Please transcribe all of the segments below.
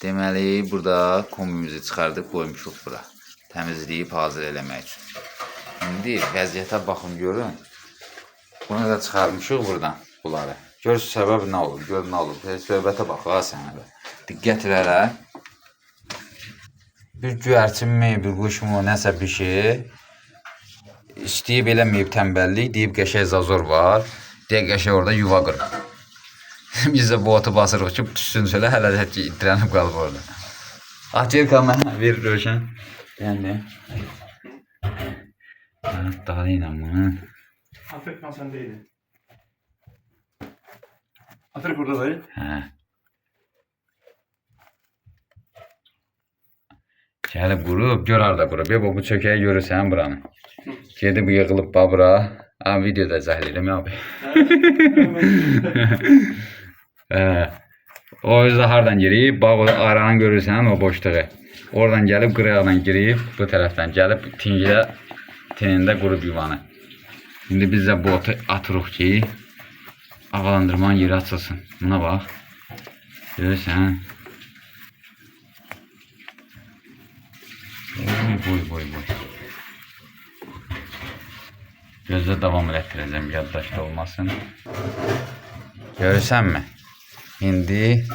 Deməli, burada kombimizi çıxardıb qoymuşuq bura. Təmizləyib hazır eləmək üçün. İndi vəziyyətə baxın, görün. Bunu da çıxarmışıq buradan, bunları. Gör səbəb nə olur, gör nə olur. Söhbətə bax, ha sənə də. Diqqət verə. Bir göyərçinmi, bir quşmu, nəsə bir şey. İstəyib eləməyib tənbəllik, deyib qəşəng zazor var. Deyək qəşəng orada yuva qırıb. Biz də bu otu basırıq ki, düşsün şöyle, hələ də ki, itirənib qalıb orada. Atirka mənə verir Rövşən. Yəni. Dağlayın amma. Afrikan sen değildin. Afrik burada dayı. Hə. Gəlib qurub, gör harada qurub. Ya bu çökəyi görürsən buranı. Gedib yığılıb bura. Ama videoda zəhləyirəm abi. O yüzden hardan girib, bax o aranı görürsən o boşluğu. Oradan gəlib qıraqla girib, bu tərəfdən gəlib tinində qurub yuvanı. Şimdi biz də bu otu atırıq ki, havalandırmanın yeri açılsın. Buna bax. Görürsən. Boy. Gözlə davam elətdirəcəm, yaddaşda olmasın. Görürsənmi? İndi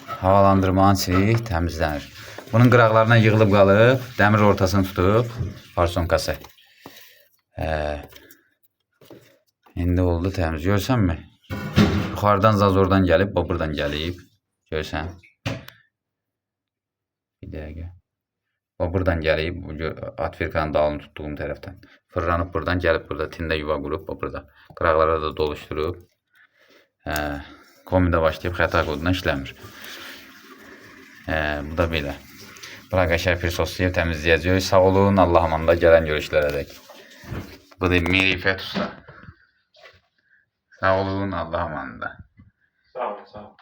havalandırmanın içi təmizlənir. Bunun qıraqlarına yığılıb qalıb, dəmir ortasını tutub, parsonkası. İndi oldu təmiz. Görsənmi? Yuxarıdan zazordan gəlib, buradan gəlib. Görsən? Bir dəqiqə. Buradan gəlib, atvirkanın dalını tutduğum tərəfdən. Fırlanıb buradan, gəlib burada tində yuva qurub, burada. Qıraqlara da doluşturub. Komida başlayıb xəta koduna işləmir. Bu da belə. Bura qəşəng bir soslayıb təmizləyəcək. Sağ olun, Allah amanda gələn görüşlərə dək. Bu da Merifət usta. Sağ olun, Allah amanda. Sağ ol.